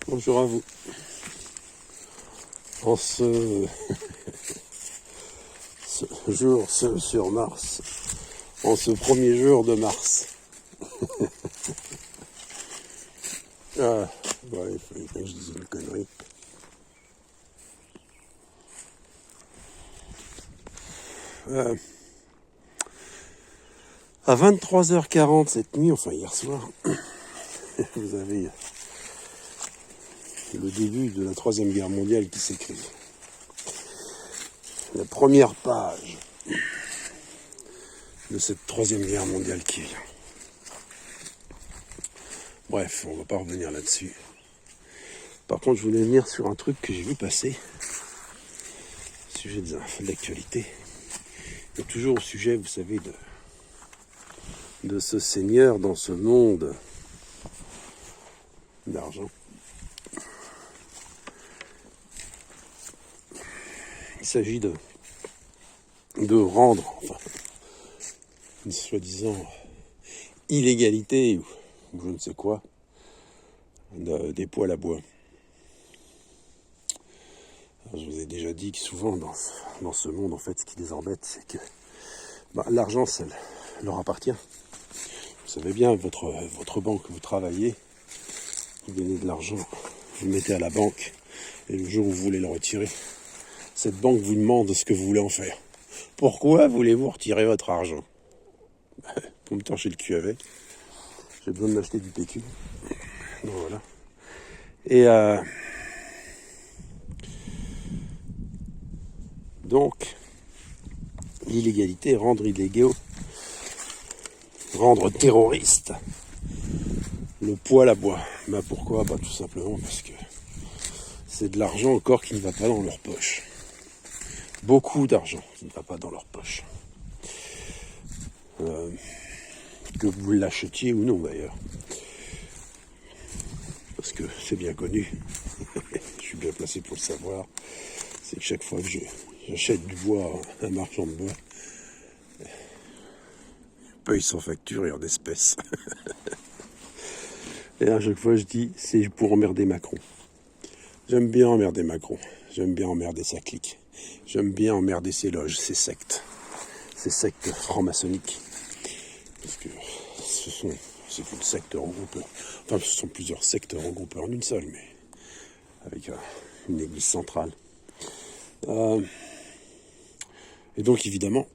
Bonjour à vous. En ce jour sur Mars, en ce premier jour de mars. Ah, ouais, il fallait que je dise une connerie. À 23h40 cette nuit, enfin hier soir, vous avez le début de la Troisième Guerre mondiale qui s'écrit. La première page de cette Troisième Guerre mondiale qui vient. Bref, on va pas revenir là-dessus. Par contre, je voulais venir sur un truc que j'ai vu passer, sujet de l'actualité. Et toujours au sujet, vous savez, de ce seigneur dans ce monde d'argent. Il s'agit de rendre, enfin, une soi-disant illégalité ou je ne sais quoi, des poêles à bois. Alors, je vous ai déjà dit que souvent dans ce monde, en fait, ce qui les embête, c'est que l'argent, ça leur appartient. Vous savez bien, votre banque, vous travaillez, vous gagnez de l'argent, vous le mettez à la banque, et le jour où vous voulez le retirer, cette banque vous demande ce que vous voulez en faire. Pourquoi voulez-vous retirer votre argent? Pour me torcher le cul avec. J'ai besoin de m'acheter du PQ. Donc voilà. Et donc, l'illégalité, rendre illégaux, rendre terroriste le poêle à bois. Pourquoi? Tout simplement parce que c'est de l'argent encore qui ne va pas dans leur poche. Beaucoup d'argent qui ne va pas dans leur poche. Que vous l'achetiez ou non d'ailleurs. Parce que c'est bien connu, je suis bien placé pour le savoir, c'est que chaque fois que j'achète du bois à un marchand de bois, je paye sans facture et en espèces. Et à chaque fois je dis, c'est pour emmerder Macron. J'aime bien emmerder Macron, j'aime bien emmerder sa clique, j'aime bien emmerder ses loges, ses sectes franc-maçonniques. Parce que c'est une secte regroupée, enfin ce sont plusieurs sectes regroupées en une seule, mais avec une église centrale. Et donc évidemment,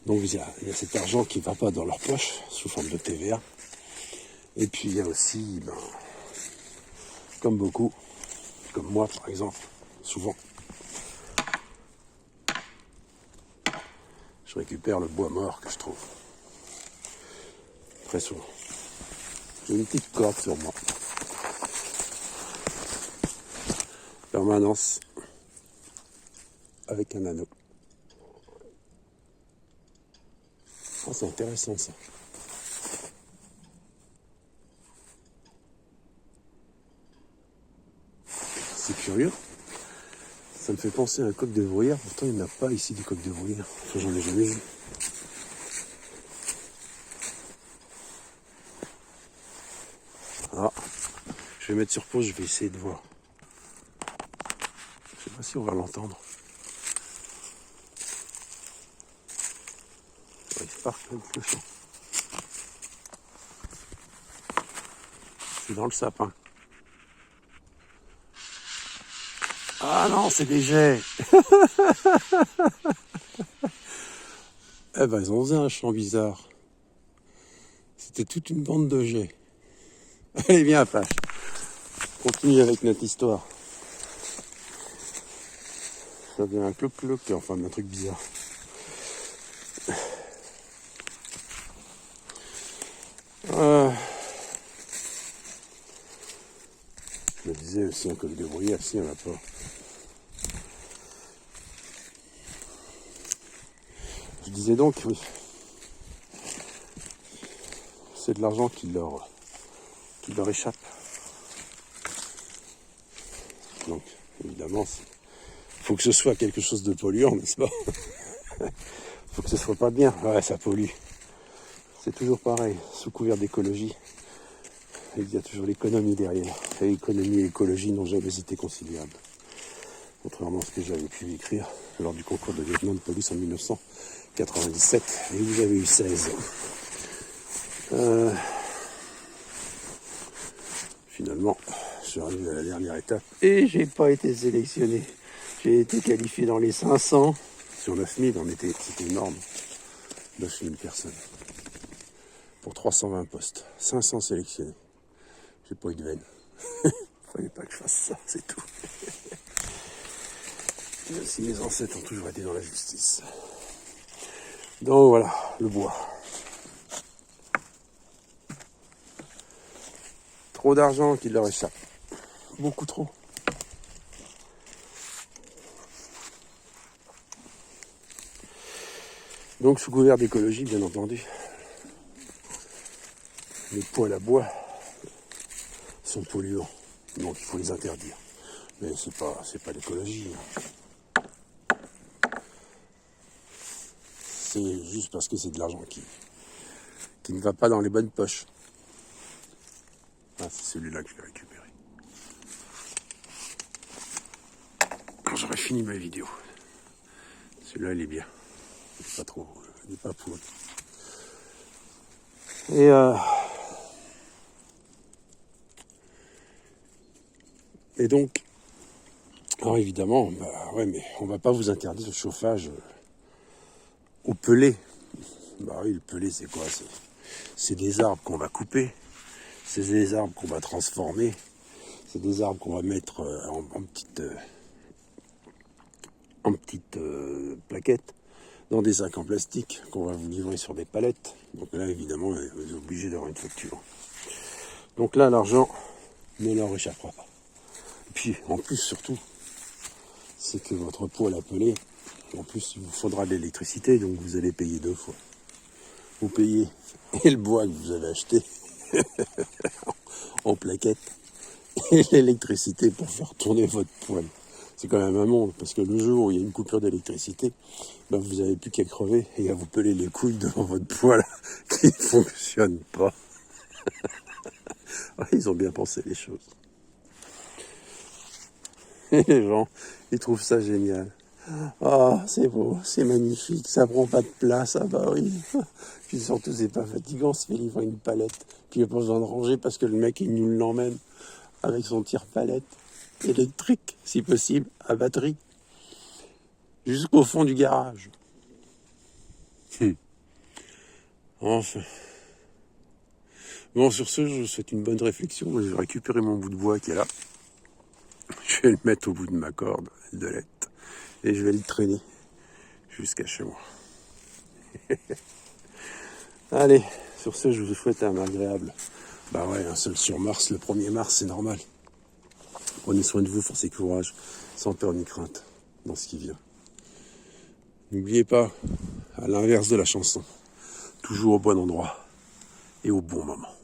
il y a cet argent qui ne va pas dans leur poche sous forme de TVA. Et puis il y a aussi, comme beaucoup, comme moi par exemple, souvent, je récupère le bois mort que je trouve. Très souvent. J'ai une petite corde sur moi. Permanence. Avec un anneau. Ah, c'est intéressant ça. C'est curieux. Ça me fait penser à un coq de bruyère. Pourtant, il n'y en a pas ici des coqs de bruyère. Enfin, j'en ai jamais vu. Ah, je vais mettre sur pause, je vais essayer de voir. Je sais pas si on va l'entendre. Il part avec le chant. C'est dans le sapin. Ah non, c'est des jets. Eh ben, ils ont osé un chant bizarre. C'était toute une bande de jets. Allez, viens, Apache. Continue avec notre histoire. Ça devient un cloc-cloc, enfin, un truc bizarre. Je me disais aussi un coq de bruyère, si, il n'y en a pas. Je disais donc, oui, c'est de l'argent qui leur échappe. Donc, évidemment, il faut que ce soit quelque chose de polluant, n'est-ce pas? Il faut que ce soit pas bien. Ouais, ça pollue. C'est toujours pareil, sous couvert d'écologie. il y a toujours l'économie derrière. Et l'économie et l'écologie n'ont jamais été conciliables. Contrairement à ce que j'avais pu écrire lors du concours de lieutenant de police en 1997. Et vous avez eu 16. Finalement, je suis arrivé à la dernière étape. Et j'ai pas été sélectionné. J'ai été qualifié dans les 500. Sur 9000, c'était énorme. 9000 personnes. Pour 320 postes. 500 sélectionnés. J'ai pas eu de veine. Fallait pas que je fasse ça, c'est tout. Même si mes ancêtres ont toujours été dans la justice. Donc voilà, le bois. Trop d'argent qui leur échappe. Beaucoup trop. Donc sous couvert d'écologie, bien entendu, les poêles à bois sont polluants. Donc il faut les interdire. Mais c'est pas l'écologie. C'est juste parce que c'est de l'argent qui ne va pas dans les bonnes poches. Ah, c'est celui-là que je vais récupérer. Quand j'aurai fini ma vidéo. Celui-là, il est bien. Il n'est pas trop... Il n'est pas pourri. Et donc... Alors évidemment, ouais, mais on va pas vous interdire le chauffage au pelé. Bah oui, le pelé, c'est quoi? C'est des arbres qu'on va couper. C'est des arbres qu'on va transformer. C'est des arbres qu'on va mettre en petites plaquettes dans des sacs en plastique qu'on va vous livrer sur des palettes. Donc là, évidemment, vous êtes obligé d'avoir une facture. Donc là, l'argent ne leur échappera pas. Et puis, en plus, surtout, c'est que votre poêle à peler, en plus, il vous faudra de l'électricité, donc vous allez payer 2 fois. Vous payez et le bois que vous avez acheté en plaquettes et l'électricité pour faire tourner votre poêle. C'est quand même un monde, parce que le jour où il y a une coupure d'électricité, ben vous n'avez plus qu'à crever et à vous peler les couilles devant votre poêle qui ne fonctionne pas. Ils ont bien pensé les choses. Et les gens, ils trouvent ça génial. Ah, c'est beau, c'est magnifique, ça prend pas de place, ah bah oui. Puis surtout, c'est pas fatigant, on se fait livrer une palette. Puis il n'y a pas besoin de ranger parce que le mec, il nous l'emmène avec son tire-palette électrique, si possible, à batterie, jusqu'au fond du garage. Enfin. Bon, sur ce, je vous souhaite une bonne réflexion. Je vais récupérer mon bout de bois qui est là. Je vais le mettre au bout de ma corde de lait. Et je vais le traîner jusqu'à chez moi. Allez, sur ce, je vous souhaite un agréable. Bah ouais, un seul sur Mars, le 1er mars, c'est normal. Prenez soin de vous, force et courage, sans peur ni crainte, dans ce qui vient. N'oubliez pas, à l'inverse de la chanson, toujours au bon endroit et au bon moment.